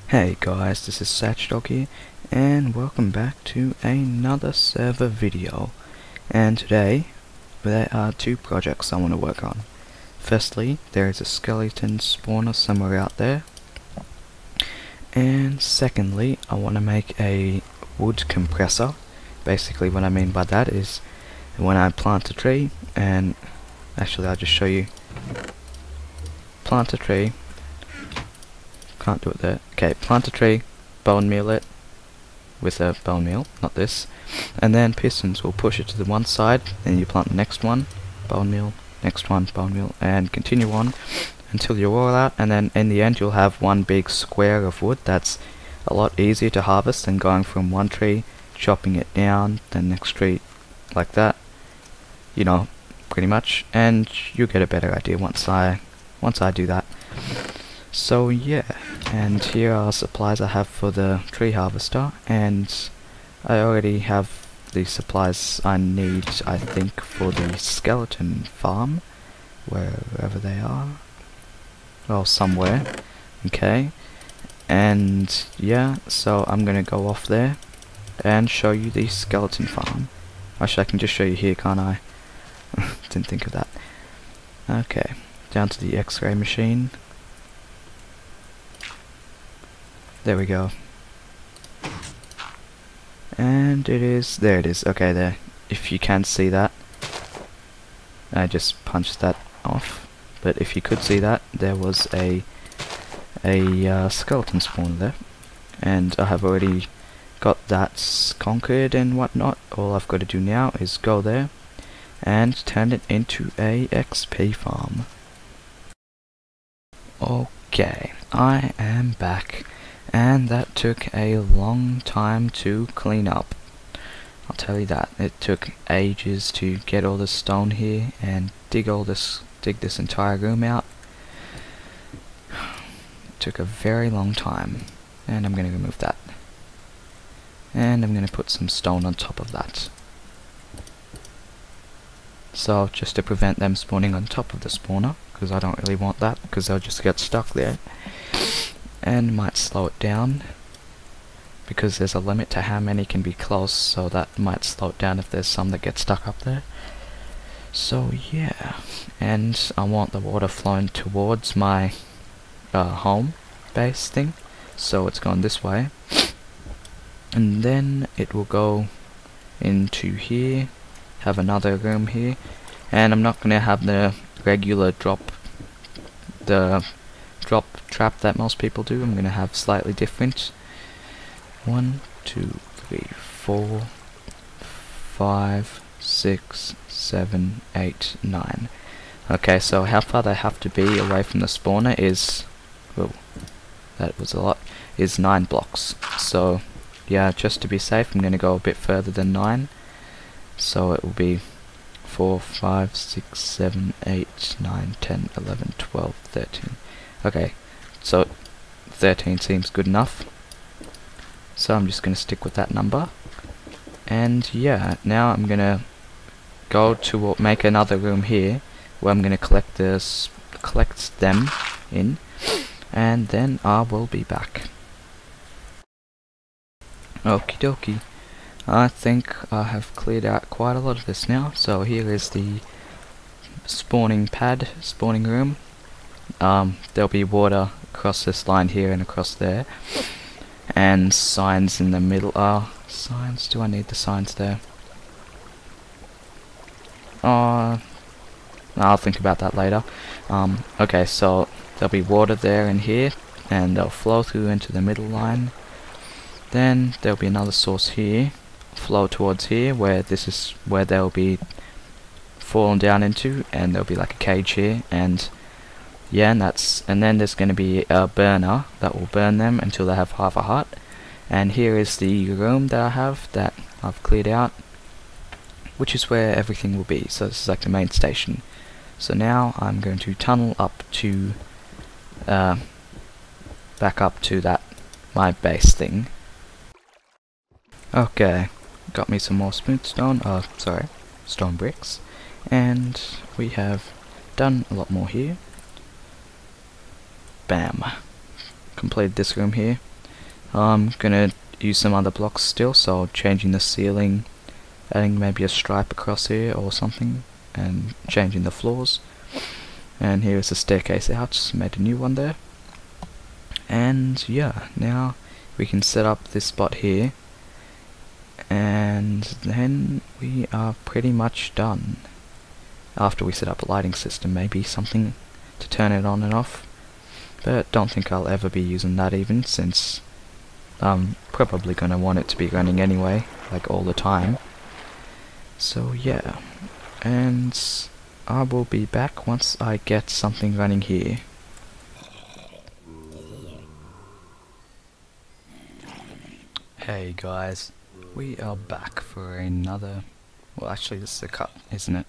Hey guys, this is Satchdog here, and welcome back to another server video. And today, there are two projects I want to work on. Firstly, there is a skeleton spawner somewhere out there. And secondly, I want to make a wood compressor. Basically what I mean by that is, when I plant a tree, and actually I'll just show you. Plant a tree. Can't do it there. Okay, plant a tree, bone meal it with a bone meal, not this, and then pistons will push it to the one side, then you plant the next one, bone meal, next one, bone meal, and continue on until you're all out, and then in the end you'll have one big square of wood that's a lot easier to harvest than going from one tree, chopping it down, then next tree, like that, you know, pretty much, and you'll get a better idea once I do that. So yeah, and here are supplies I have for the tree harvester, and I already have the supplies I need, I think, for the skeleton farm, wherever they are, well, somewhere, okay, and yeah, so I'm gonna go off there and show you the skeleton farm. Actually, I can just show you here, can't I? Didn't think of that. Okay, down to the X-ray machine. There we go. And there it is, okay, there. If you can see that, I just punched that off, but if you could see that, there was a skeleton spawner there, and I have already got that conquered and whatnot. All I've got to do now is go there and turn it into a XP farm. Okay, I am back. And that took a long time to clean up. I'll tell you that. It took ages to get all this stone here and dig this entire room out. It took a very long time. And I'm going to remove that. And I'm going to put some stone on top of that. So, just to prevent them spawning on top of the spawner, because I don't really want that, because they'll just get stuck there. And might slow it down, because there's a limit to how many can be close, so that might slow it down if there's some that get stuck up there. So yeah, and I want the water flowing towards my home base thing, so it's going this way, and then it will go into here, have another room here, and I'm not going to have the regular drop trap that most people do. I'm going to have slightly different. 1, 2, 3, 4, 5, 6, 7, 8, 9. Okay, so how far they have to be away from the spawner is, oh, that was a lot, is 9 blocks. So yeah, just to be safe, I'm going to go a bit further than 9. So it will be 4, 5, 6, 7, 8, 9, 10, 11, 12, 13. Okay, so 13 seems good enough. So I'm just going to stick with that number. And yeah, now I'm going to go to make another room here, where I'm going to collect them in, and then I will be back. Okie dokie. I think I have cleared out quite a lot of this now. So here is the spawning room. There'll be water across this line here and across there, and signs in the middle. Signs, do I need the signs there? I'll think about that later. Okay, so there'll be water there and here, and they'll flow through into the middle line. Then there'll be another source here, flow towards here, where this is where they'll be fallen down into, and there'll be like a cage here, and yeah, and then there's going to be a burner that will burn them until they have half a heart. And here is the room that I have that I've cleared out, which is where everything will be. So this is like the main station. So now I'm going to tunnel up to back up to that my base thing. Okay, got me some more smooth stone, stone bricks, and we have done a lot more here. Bam. Completed this room here. I'm gonna use some other blocks still, so changing the ceiling, adding maybe a stripe across here or something, and changing the floors. And here's the staircase out, made a new one there. And yeah, now we can set up this spot here, and then we are pretty much done. After we set up a lighting system, maybe something to turn it on and off, but don't think I'll ever be using that even, since I'm probably gonna want it to be running anyway, like all the time. So yeah, and I will be back once I get something running here. Hey guys, we are back for another, well actually this is a cut, isn't it?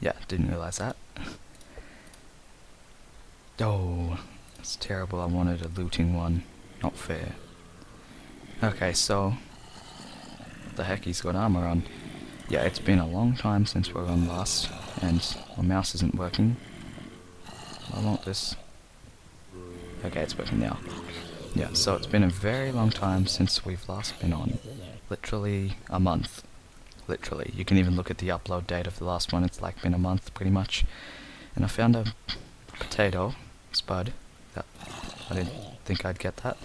Yeah, didn't realise that. Oh, that's terrible, I wanted a looting one, not fair. Okay, so, what the heck, he's got armor on. Yeah, it's been a long time since we were on last, and my mouse isn't working. I want this. Okay, it's working now. Yeah, so it's been a very long time since we've last been on. Literally a month. Literally. You can even look at the upload date of the last one, it's like been a month pretty much. And I found a potato spud. That I didn't think I'd get that.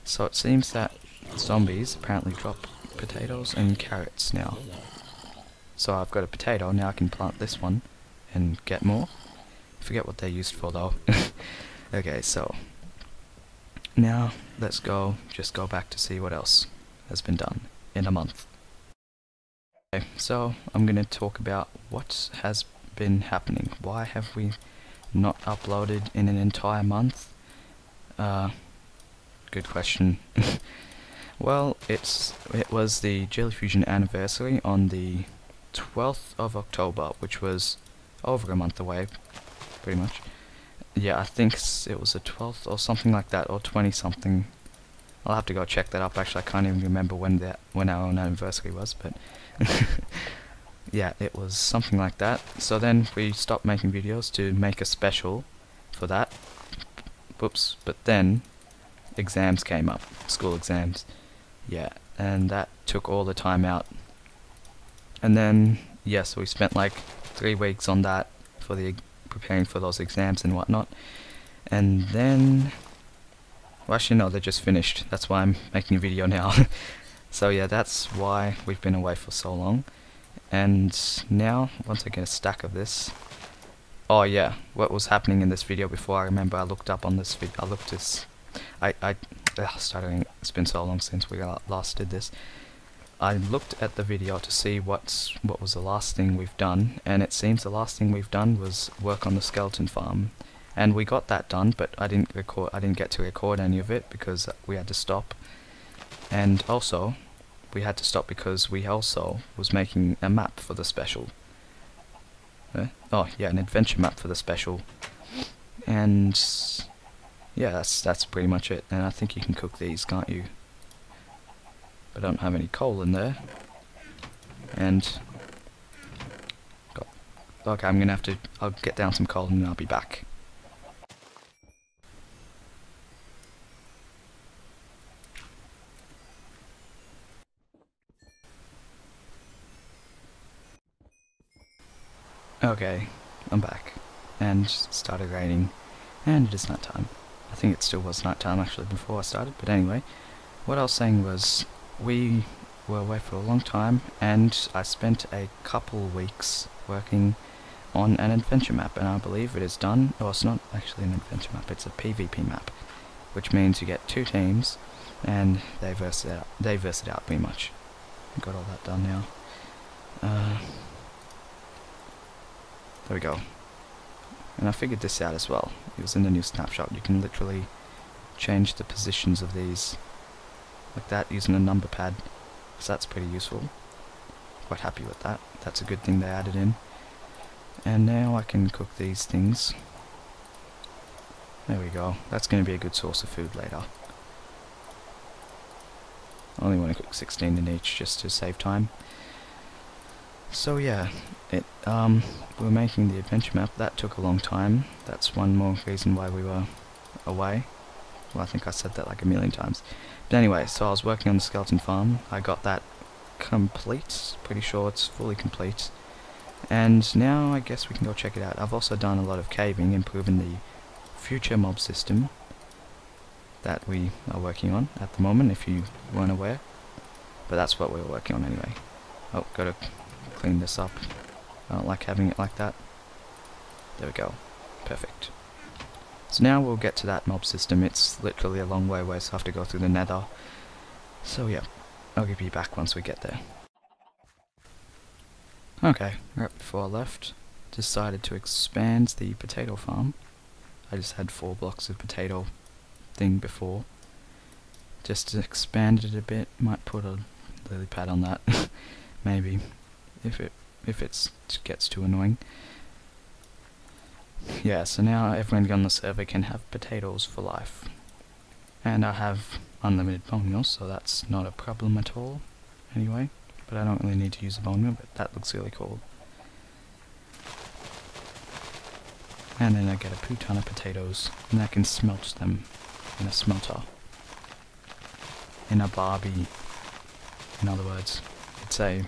So it seems that zombies apparently drop potatoes and carrots now. So I've got a potato, now I can plant this one and get more. Forget what they're used for though. Okay, so now let's just go back to see what else has been done in a month. Okay, so I'm going to talk about what has been happening. Why have we not uploaded in an entire month? Good question. Well, it was the JellyFusion anniversary on the 12th of October, which was over a month away, pretty much. Yeah, I think it was the 12th or something like that, or 20 something. I'll have to go check that up. Actually, I can't even remember when our own anniversary was, but yeah, it was something like that. So then we stopped making videos to make a special for that. Whoops, but then exams came up, school exams. Yeah, and that took all the time out. And then, yeah, so we spent like 3 weeks on that for preparing for those exams and whatnot. And then, well actually no, they're just finished. That's why I'm making a video now. So yeah, that's why we've been away for so long. And now, once I get a stack of this, oh yeah, what was happening in this video before, I remember I looked up on this video, stuttering, it's been so long since we last did this. I looked at the video to see what was the last thing we've done, and it seems the last thing we've done was work on the skeleton farm. And we got that done, but I didn't get to record any of it because we had to stop. And also, we had to stop because we also was making a map for the special. Oh yeah, an adventure map for the special. And yeah, that's pretty much it. And I think you can cook these, can't you? I don't have any coal in there. And okay, I'm gonna I'll get down some coal and I'll be back. Okay, I'm back. And it started raining. And it is night time. I think it still was night time actually before I started, but anyway. What I was saying was, we were away for a long time, and I spent a couple weeks working on an adventure map, and I believe it is done. Oh, it's not actually an adventure map, it's a PvP map, which means you get 2 teams, and they verse it out pretty much. Got all that done now. There we go. And I figured this out as well. It was in the new snapshot. You can literally change the positions of these like that using a number pad, so that's pretty useful. Quite happy with that. That's a good thing they added in. And now I can cook these things. There we go. That's going to be a good source of food later. I only want to cook 16 in each just to save time. So yeah, we were making the adventure map. That took a long time. That's one more reason why we were away. Well, I think I said that like a million times. But anyway, so I was working on the skeleton farm. I got that complete. Pretty sure it's fully complete. And now I guess we can go check it out. I've also done a lot of caving, improving the future mob system that we are working on at the moment, if you weren't aware. But that's what we're working on anyway. Oh, gotta clean this up. I don't like having it like that. There we go. Perfect. So now we'll get to that mob system. It's literally a long way away, so I have to go through the nether. So yeah, I'll give you back once we get there. Okay, right before I left, decided to expand the potato farm. I just had 4 blocks of potato thing before. Just to expand it a bit, might put a lily pad on that. Maybe, if it gets too annoying. Yeah, so now everyone on the server can have potatoes for life. And I have unlimited bone meal, so that's not a problem at all. Anyway, but I don't really need to use the bone meal, but that looks really cool. And then I get a ton of potatoes, and I can smelt them in a smelter. In a barbie. In other words, it's a,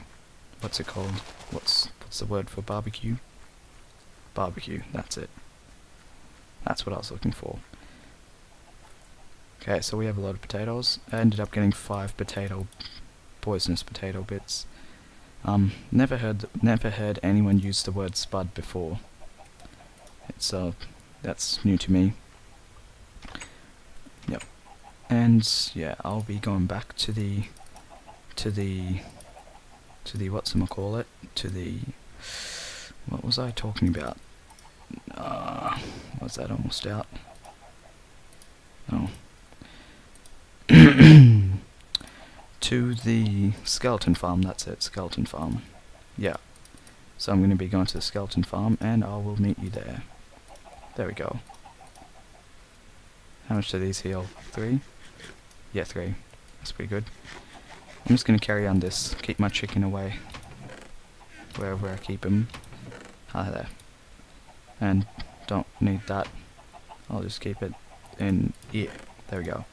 what's it called? What's the word for barbecue? Barbecue, that's it. That's what I was looking for. Okay, so we have a lot of potatoes. I ended up getting 5 poisonous potato bits. Never heard anyone use the word spud before. It's that's new to me. Yep. And yeah, I'll be going back to the whatchamacallit, to the, what was I talking about? Was that almost out? Oh. To the skeleton farm, that's it, skeleton farm. Yeah. So I'm going to be going to the skeleton farm, and I will meet you there. There we go. How much do these heal? 3? Yeah, 3. That's pretty good. I'm just going to carry on this, keep my chicken away. Wherever I keep him. Ah, there. And don't need that. I'll just keep it in here. There we go.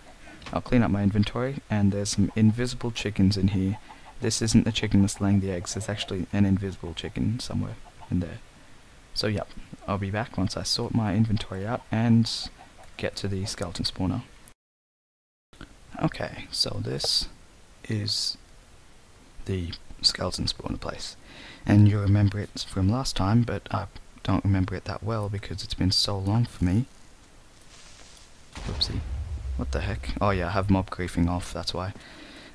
I'll clean up my inventory, and there's some invisible chickens in here. This isn't the chicken that's laying the eggs, there's actually an invisible chicken somewhere in there. So yep, I'll be back once I sort my inventory out and get to the skeleton spawner. Okay, so this is the skeleton spawner place. And you remember it from last time, but I don't remember it that well because it's been so long for me. Whoopsie. What the heck? Oh yeah, I have mob griefing off, that's why.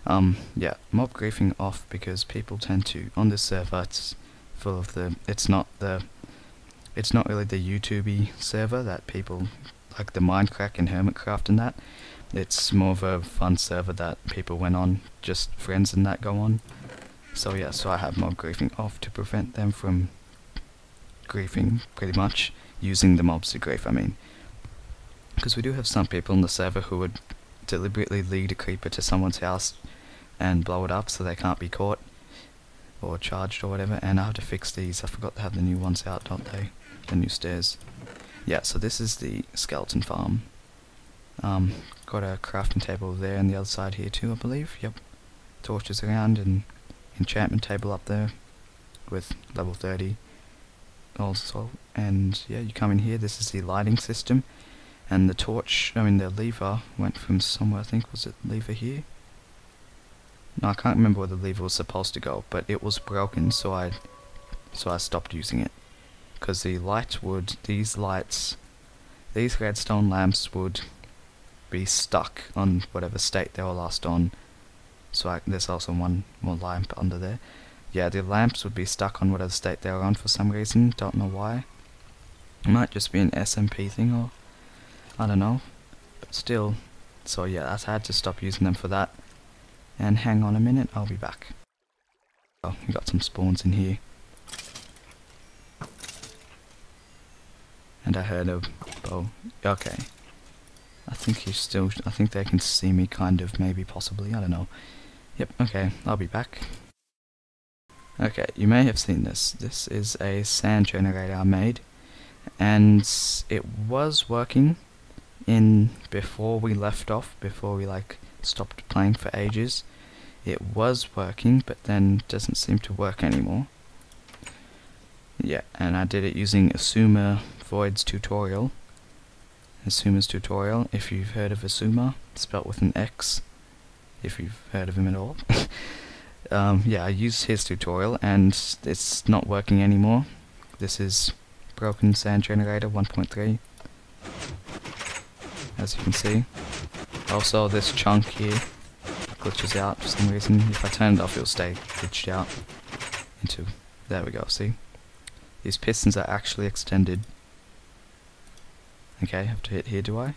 Yeah, mob griefing off because people tend to, on this server, it's full of it's not really the YouTubey server that people, like the mindcrack and hermitcraft and that. It's more of a fun server that people went on, just friends and that go on. So yeah, so I have mob griefing off to prevent them from griefing, pretty much, using the mobs to grief, I mean. Because we do have some people on the server who would deliberately lead a creeper to someone's house and blow it up so they can't be caught or charged or whatever, and I have to fix these. I forgot to have the new ones out, don't they? The new stairs. Yeah, so this is the skeleton farm. Got a crafting table there and the other side here too, I believe. Yep. Torches around and enchantment table up there with level 30 also. And yeah, you come in here, this is the lighting system. And the torch, I mean the lever went from somewhere, I think, was it lever here? No, I can't remember where the lever was supposed to go, but it was broken, so I stopped using it. Because the light would, these redstone lamps would be stuck on whatever state they were last on. So there's also one more lamp under there. Yeah, the lamps would be stuck on whatever state they were on for some reason, don't know why. It might just be an SMP thing or I don't know, but still. So yeah, I had to stop using them for that. And hang on a minute, I'll be back. Oh, we got some spawns in here. And I heard a bow. Okay. I think they can see me kind of, maybe, possibly, I don't know. Yep, okay, I'll be back. Okay, you may have seen this. This is a sand generator I made. And it was working. before we left off, before we like stopped playing for ages, it was working, but then doesn't seem to work anymore. Yeah, and I did it using Asuma Void's tutorial. Asuma's tutorial, if you've heard of Asuma, spelt with an X, if you've heard of him at all. Yeah, I used his tutorial and it's not working anymore. This is broken sand generator 1.3, as you can see. Also, this chunk here glitches out for some reason. If I turn it off, it'll stay glitched out into, there we go, see? These pistons are actually extended. Okay, I have to hit here, do I?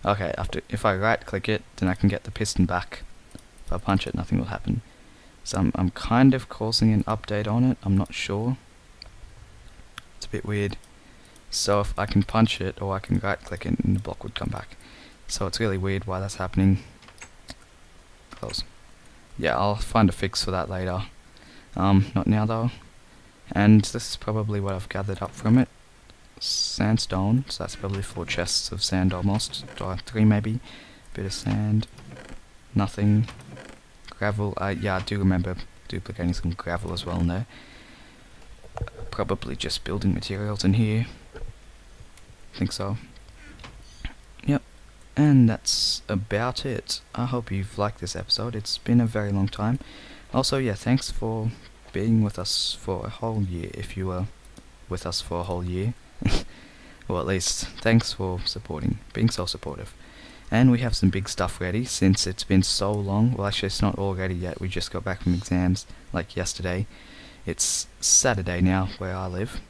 Okay, if I right click it, then I can get the piston back. If I punch it, nothing will happen. So I'm kind of causing an update on it, I'm not sure. It's a bit weird. So if I can punch it, or I can right click it and the block would come back. So it's really weird why that's happening. Close. Yeah, I'll find a fix for that later. Not now though. And this is probably what I've gathered up from it. Sandstone, so that's probably 4 chests of sand almost, or 3 maybe. Bit of sand, nothing. Gravel, yeah, I do remember duplicating some gravel as well in there. Probably just building materials in here. I think so. Yep, and that's about it. I hope you've liked this episode. It's been a very long time. Also, yeah, thanks for being with us for a whole year, if you were with us for a whole year. Well, at least, thanks for being so supportive. And we have some big stuff ready, since it's been so long. Well, actually, it's not all ready yet. We just got back from exams, like yesterday. It's Saturday now, where I live.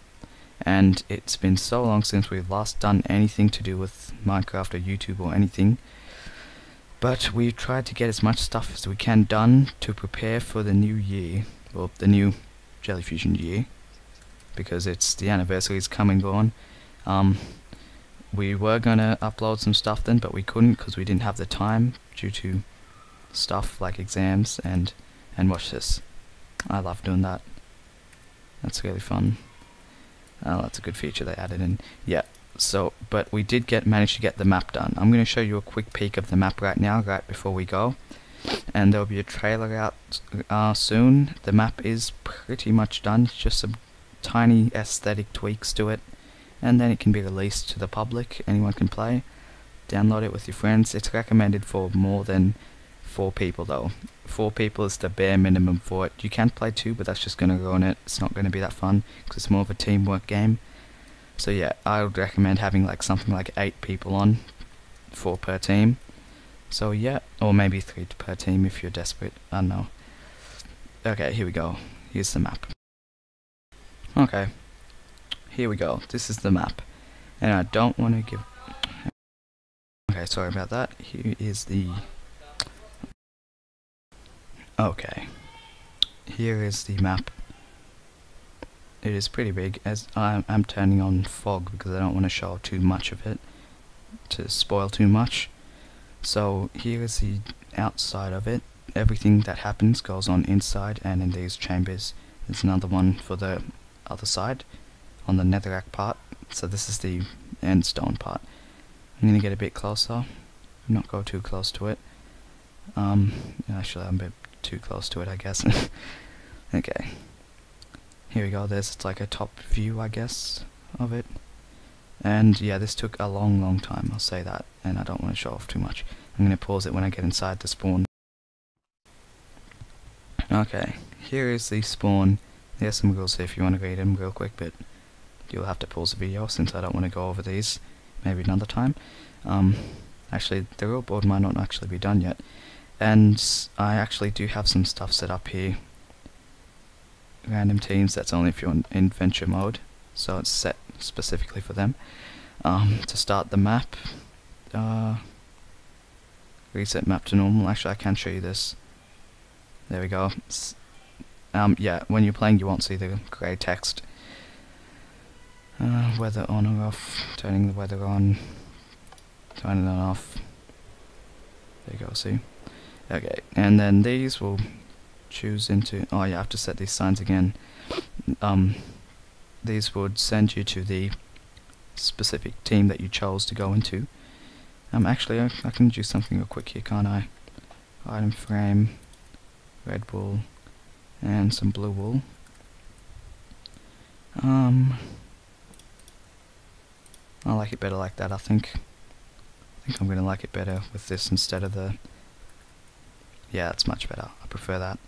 And it's been so long since we've last done anything to do with Minecraft or YouTube or anything. But we've tried to get as much stuff as we can done to prepare for the new year. Well, the new JellyFusion year. Because it's the anniversary is coming on. We were gonna upload some stuff then, but we couldn't because we didn't have the time due to stuff like exams and watch this. I love doing that. That's really fun. That's a good feature they added in. Yeah. So, but we did manage to get the map done. I'm gonna show you a quick peek of the map right now, right before we go. And there'll be a trailer out soon. The map is pretty much done. It's just some tiny aesthetic tweaks to it, and then it can be released to the public. Anyone can play. Download it with your friends. It's recommended for more than 4 people though. 4 people is the bare minimum for it. You can play 2, but that's just going to ruin it. It's not going to be that fun because it's more of a teamwork game. So yeah, I would recommend having like something like 8 people on, 4 per team. So yeah, or maybe 3 per team if you're desperate. I don't know. Okay, here we go. Here's the map. Okay, here we go. This is the map, and I don't want to give. Okay, sorry about that. Here is the. Okay, here is the map. It is pretty big, as I'm turning on fog because I don't want to show too much of it to spoil too much. So here is the outside of it. Everything that happens goes on inside and in these chambers. There's another one for the other side on the netherrack part. So this is the end stone part. I'm gonna get a bit closer, not go too close to it. Actually I'm a bit too close to it, I guess. Okay, here we go. There's like a top view, I guess, of it. And yeah, this took a long time, I'll say that, and I don't want to show off too much. I'm gonna pause it when I get inside the spawn. Okay, here is the spawn. There's some rules here if you want to read them real quick, but you'll have to pause the video since I don't want to go over these. Maybe another time. Actually, the rule board might not actually be done yet. And I actually do have some stuff set up here. Random teams, that's only if you're in adventure mode. So it's set specifically for them. To start the map, reset map to normal. Actually, I can show you this. There we go. Yeah, when you're playing you won't see the grey text. Weather on or off, turning the weather on, turning it off. There you go, see? Okay, and then these will choose into, oh yeah, I have to set these signs again. These would send you to the specific team that you chose to go into. Actually, I can do something real quick here, can't I? Item frame, red wool, and some blue wool. I like it better like that. I think I'm gonna like it better with this instead of the. Yeah, it's much better. I prefer that.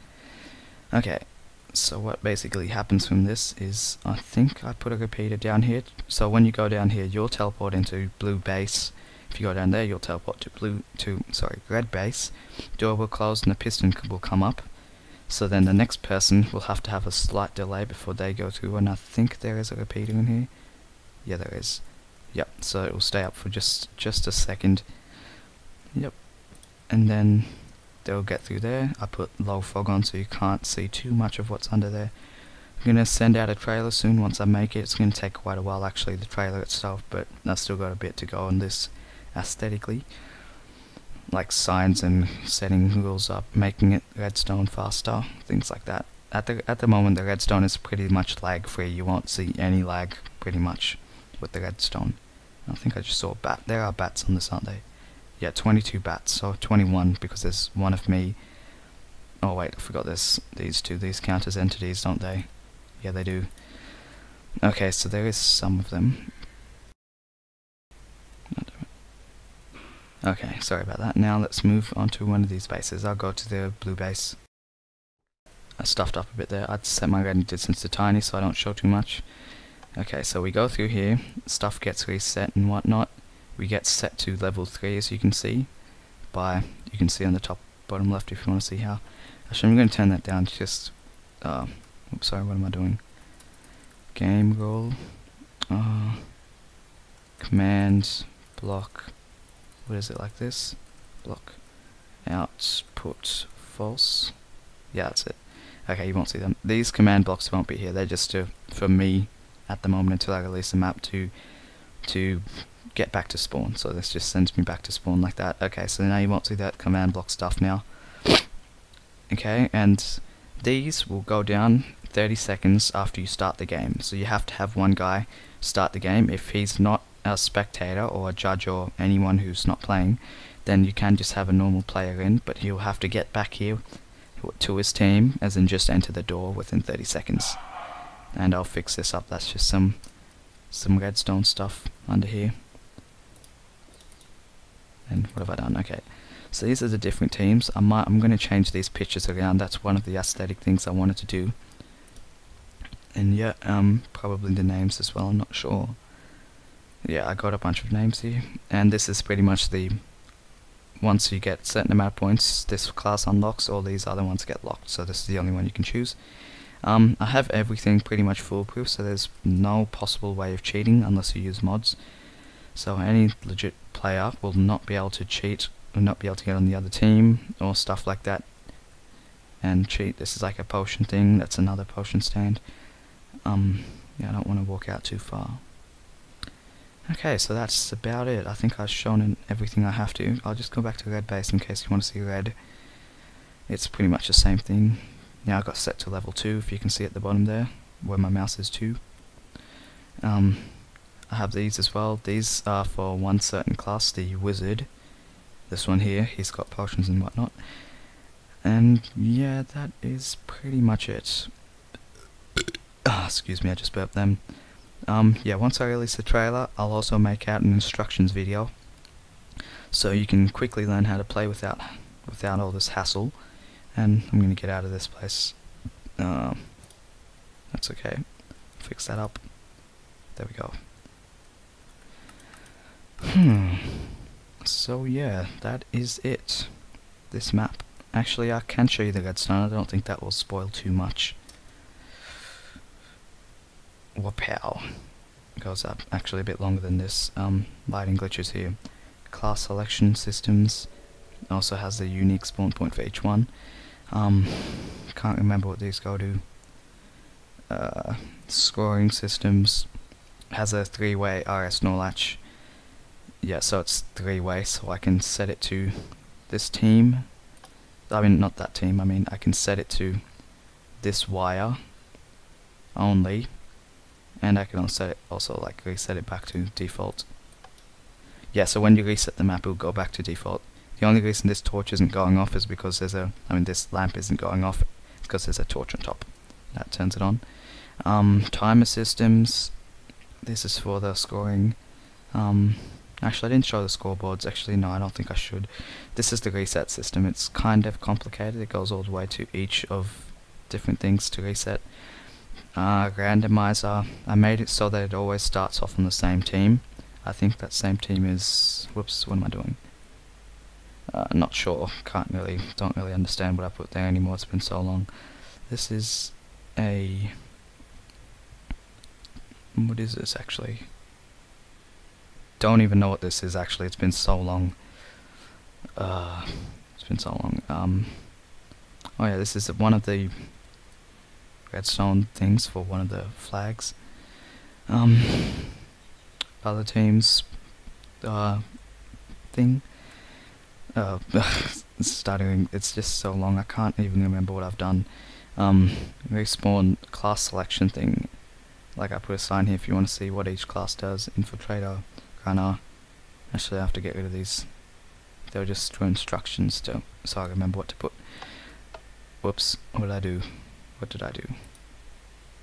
Okay, so what basically happens from this is I think I put a repeater down here. So when you go down here, you'll teleport into blue base. If you go down there, you'll teleport to red base. Door will close and the piston will come up. So then the next person will have to have a slight delay before they go through, and I think there is a repeater in here. Yeah, there is. Yep, so it will stay up for just a second. Yep, and then they'll get through there. I put low fog on so you can't see too much of what's under there. I'm going to send out a trailer soon once I make it. It's going to take quite a while actually, the trailer itself, but I've still got a bit to go on this aesthetically. Like signs and setting rules up, making it redstone faster, things like that. At the moment the redstone is pretty much lag free. You won't see any lag pretty much with the redstone. I think I just saw a bat. There are bats on this, aren't they? Yeah, 22 bats, so 21 because there's one of me. Oh wait, I forgot this. These two, these count as entities, don't they? Yeah, they do. Okay, so there is some of them. Okay, sorry about that. Now let's move on to one of these bases. I'll go to the blue base. I stuffed up a bit there. I'd set my ready distance to tiny so I don't show too much. Okay, so we go through here. Stuff gets reset and whatnot. We get set to level 3 as you can see. You can see on the top bottom left if you want to see how. Actually, I'm going to turn that down just... oops, sorry, what am I doing? Game role. Command block. What is it, like this? Block. Output false. Yeah, that's it. Okay, you won't see them. These command blocks won't be here. They're just for me at the moment until I release the map to get back to spawn. So this just sends me back to spawn like that. Okay, so now you won't see that command block stuff now. Okay, and these will go down 30 seconds after you start the game. So you have to have one guy start the game. If he's not a spectator or a judge or anyone who's not playing, then you can just have a normal player in, but he'll have to get back here to his team, as in just enter the door within 30 seconds. And I'll fix this up. That's just some redstone stuff under here. And what have I done? Okay, so these are the different teams. I'm going to change these pictures around. That's one of the aesthetic things I wanted to do. And yeah, probably the names as well, I'm not sure. Yeah, I got a bunch of names here, and this is pretty much once you get a certain amount of points, this class unlocks, all these other ones get locked, so this is the only one you can choose. I have everything pretty much foolproof, so there's no possible way of cheating unless you use mods. So any legit player will not be able to cheat, will not be able to get on the other team, or stuff like that, and cheat. This is like a potion thing, that's another potion stand. Yeah, I don't want to walk out too far. Okay, so that's about it. I think I've shown everything I have to. I'll just go back to red base in case you want to see red. It's pretty much the same thing. Now I got set to level 2, if you can see at the bottom there, where my mouse is 2. I have these as well. These are for one certain class, the wizard. This one here, he's got potions and whatnot. And yeah, that is pretty much it. Excuse me, I just burped them. Yeah, once I release the trailer, I'll also make out an instructions video, so you can quickly learn how to play without all this hassle. And I'm going to get out of this place. That's okay. Fix that up. There we go. So yeah, that is it. This map. Actually, I can show you the redstone. I don't think that will spoil too much. Wapow. Goes up actually a bit longer than this. Lighting glitches here. Class selection systems. Also has the unique spawn point for each one. Can't remember what these go to. Scoring systems. Has a 3-way RS NOR latch. Yeah, so it's 3-way, so I can set it to this team. I mean, not that team, I mean, I can set it to this wire only. and I can also like reset it back to default. Yeah, so when you reset the map, it will go back to default. The only reason this torch isn't going off is because this lamp isn't going off, it's because there's a torch on top. That turns it on. Timer systems, this is for the scoring. Actually, I didn't show the scoreboards. Actually, no, I don't think I should. This is the reset system. It's kind of complicated. It goes all the way to each of different things to reset. Randomizer, I made it so that it always starts off on the same team. I think that same team is, whoops, what am I doing? Not sure, don't really understand what I put there anymore, it's been so long. This is what is this actually? Don't even know what this is actually, it's been so long. Oh yeah, this is one of the redstone things for one of the flags. Other teams thing. It's just so long, I can't even remember what I've done. Respawn class selection thing. Like I put a sign here if you want to see what each class does. Infiltrator, Gunner. Actually I have to get rid of these. They were just for instructions so I remember what to put. Whoops, what did I do? What did I do?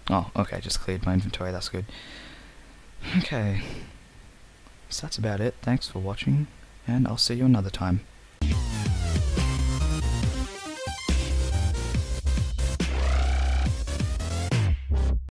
Oh, okay, just cleared my inventory, that's good. Okay, so that's about it. Thanks for watching, and I'll see you another time.